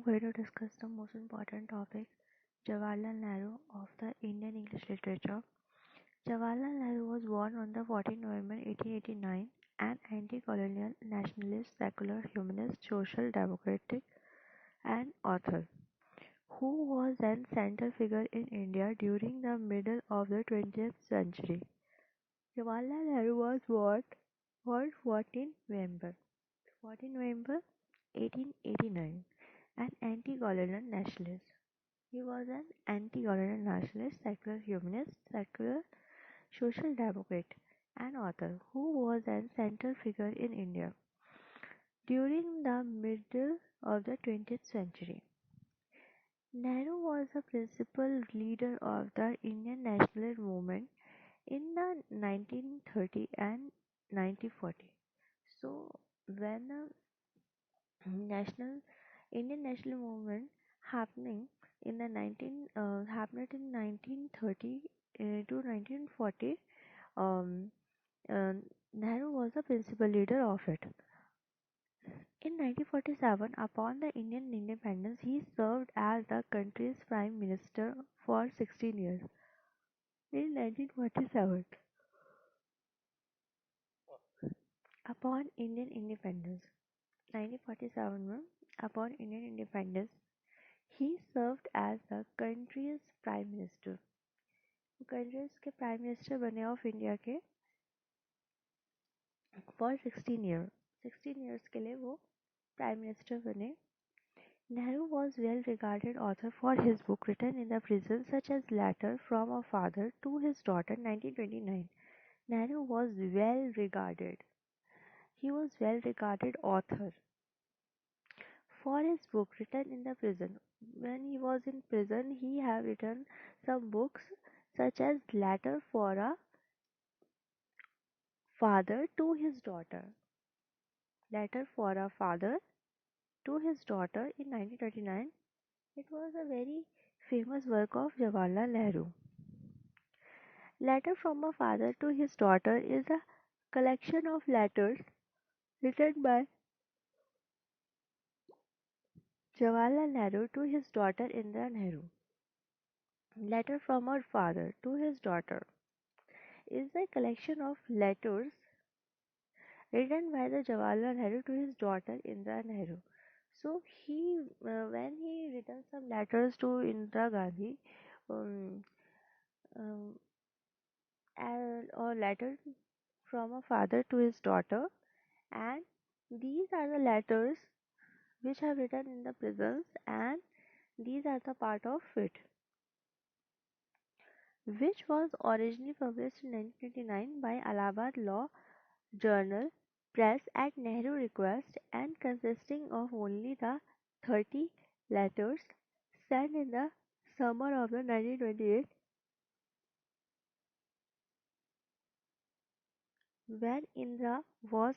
going to discuss the most important topic, Jawaharlal Nehru of the Indian English literature. Jawaharlal Nehru was born on the 14th November 1889, an anti-colonial, nationalist, secular, humanist, social democratic, and author, who was an central figure in India during the middle of the 20th century. Jawaharlal Nehru was born on 14 November 1889, an anti-colonial nationalist. He was an anti-colonial nationalist, secular humanist, secular social democrat, and author who was a central figure in India during the middle of the 20th century. Nehru was a principal leader of the Indian national movement in the 1930 and 1940. So, when the national Indian national movement happening in the 19 happened in 1930 to 1940, um, uh, Nehru was the principal leader of it. In 1947, upon the Indian independence, he served as the country's prime minister for 16 years. In 1947, upon Indian independence, 1947 में upon Indian independence, he served as the country's prime minister. Countries के prime minister बने of India के for 16 years के लिए वो prime minister बने. Nehru was well regarded author for his book written in the prison such as Letter from a Father to His Daughter 1929. Nehru was well regarded. He was well regarded author for his book written in the prison. When he was in prison, he have written some books such as Letter for a Father to His Daughter. Letter for a Father to His Daughter in 1929. It was a very famous work of Jawaharlal Nehru. Letter from a Father to His Daughter is a collection of letters written by Jawaharlal Nehru to his daughter Indira Nehru. Letter from her father to his daughter is a collection of letters written by the Jawaharlal Nehru to his daughter Indira Nehru. So when he written some letters to Indira Gandhi, um, um, or letter from a father to his daughter, and these are the letters which are written in the prisons, and these are the part of it, which was originally published in 1929 by Allahabad Law Journal Press at Nehru request, and consisting of only the 30 letters sent in the summer of the 1928 when Indra was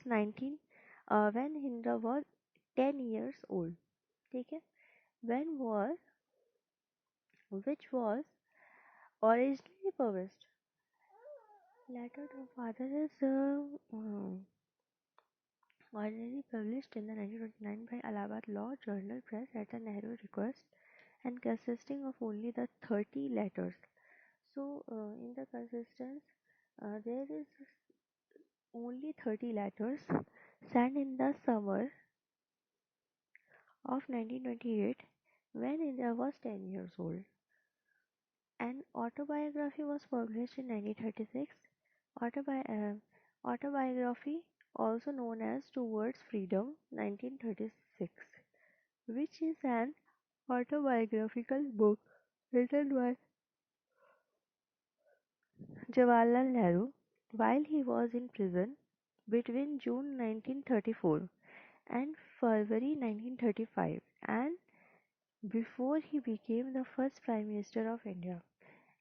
10 years old. ठीक है? When was which was originally published. Letter to Father is originally published in the 1929 by Allahabad Law Journal Press at the Nehru request, and consisting of only the 30 letters. So, in the consistence, there is only 30 letters sent in the summer of 1928 when India was 10 years old. An autobiography was published in 1936. Autobiography, also known as Towards Freedom, 1936, which is an autobiographical book written by Jawaharlal Nehru while he was in prison between June 1934 and February 1935, and before he became the first Prime Minister of India.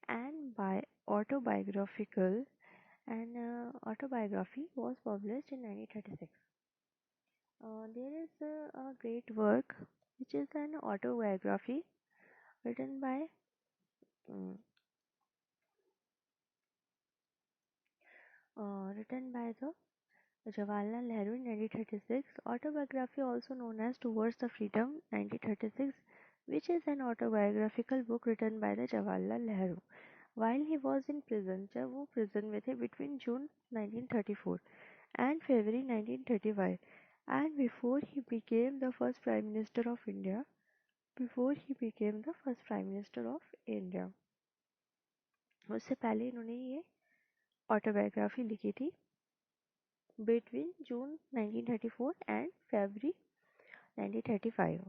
And by autobiographical and autobiography was published in 1936. There is a great work which is an autobiography written by um, written by the Jawaharlal Nehru in 1936, autobiography also known as Towards the Freedom 1936, which is an autobiographical book written by the Jawaharlal Nehru while he was in prison. जब वो prison में थे between June 1934 and February 1935 and before he became the first prime minister of India. उससे पहले इन्होंने ये autobiography लिखी थी between June 1934 and February 1935.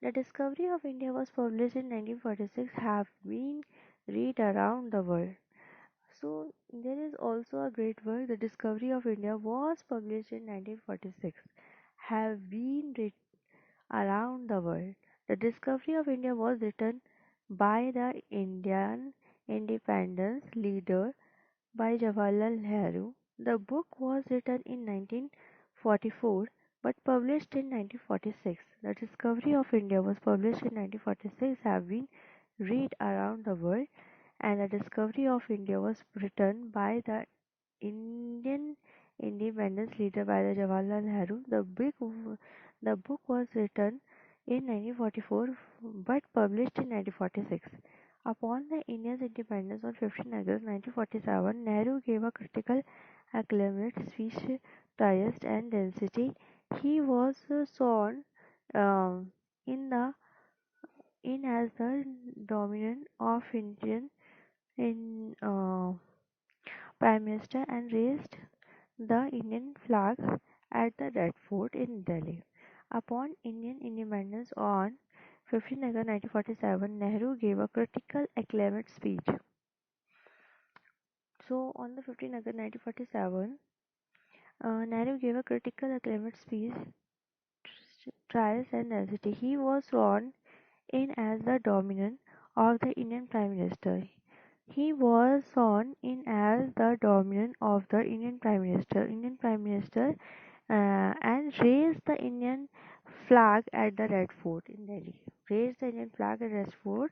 The Discovery of India was published in 1946, have been read around the world. So there is also a great work. The Discovery of India was published in 1946, have been read around the world. The Discovery of India was written by the Indian independence leader by Jawaharlal Nehru. The book was written in 1944 but published in 1946. The Discovery of India was published in 1946, have been read around the world, and the Discovery of India was written by the Indian independence leader by the Jawaharlal Nehru. The book was written in 1944 but published in 1946. Upon the India's independence on 15 August 1947, Nehru gave a critical acclaimed speech, Trieste and Density. He was sworn um, in the in as the dominant of Indian in Prime Minister and raised the Indian flag at the Red Fort in Delhi. Upon Indian independence on 15 August 1947, Nehru gave a critical acclaimed speech. So, on the 15 August 1947, Nehru gave a critical acclaimed speech, Trials and Necessity. He was sworn in as the dominant of the Indian Prime Minister. He was sworn in as the dominant of the Indian Prime Minister, and raised the Indian flag at the Red Fort in Delhi. Raised the Indian flag at Red Fort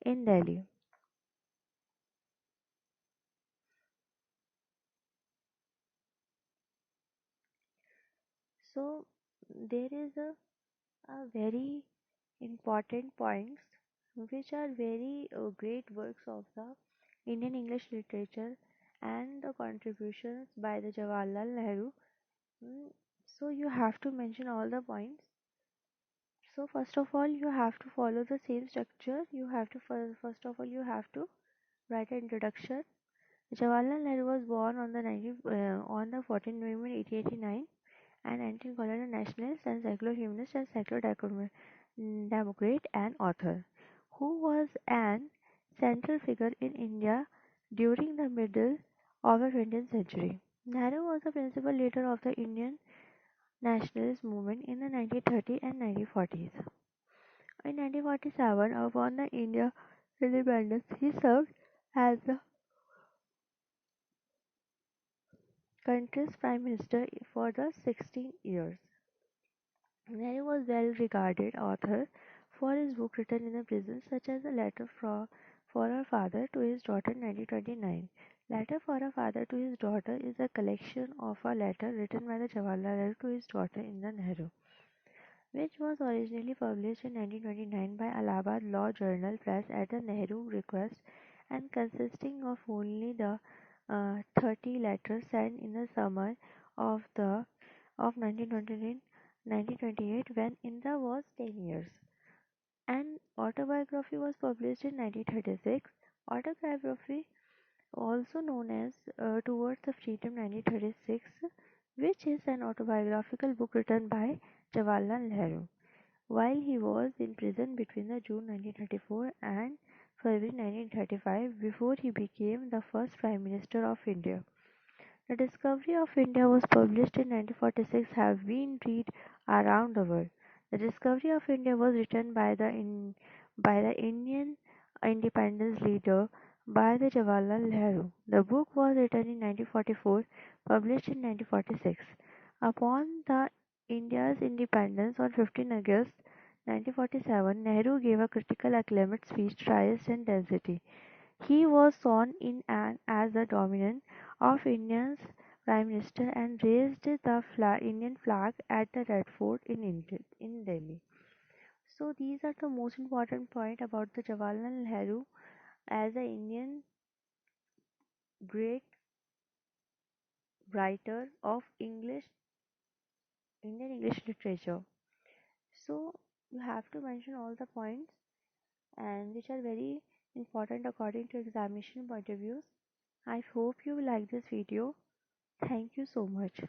in Delhi. So there is a very important points which are very great works of the Indian English literature and the contributions by the Jawaharlal Nehru. Mm, So you have to mention all the points. So first of all, you have to follow the same structure. You have to first of all you have to write an introduction. Jawaharlal Nehru was born on on the 14th November 1889, an anti-colonial nationalist and secular humanist and secular democrat and author, who was an central figure in India during the middle of the 20th century. Nehru was the principal leader of the Indian nationalist movement in the 1930s and 1940s. In 1947, upon the India independence, he served as the country's prime minister for the 16 years. Nehru was well-regarded author for his book written in the prison, such as a letter for her father to his daughter in 1929. Letter for a father to his daughter is a collection of a letter written by the Jawaharlal Nehru to his daughter in the Nehru, which was originally published in 1929 by Allahabad Law Journal Press at the Nehru request and consisting of only the 30 letters sent in the summer of the of 1928 when Indira was 10 years. An autobiography was published in 1936. Autobiography, also known as Towards the Freedom 1936, which is an autobiographical book written by Jawaharlal Nehru while he was in prison between the June 1934 and February 1935 before he became the first Prime Minister of India. The Discovery of India was published in 1946, have been read around the world. The Discovery of India was written by the Indian independence leader by the Jawaharlal Nehru. The book was written in 1944, published in 1946. Upon the India's independence on 15 August 1947, Nehru gave a critical acclaimed speech, Trieste and Density. He was sworn in as the dominant of India's Prime Minister and raised the Indian flag at the Red Fort in Delhi. So these are the most important point about the Jawaharlal Nehru as an Indian great writer of Indian English literature. So you have to mention all the points and which are very important according to examination point of views. I hope you like this video. Thank you so much.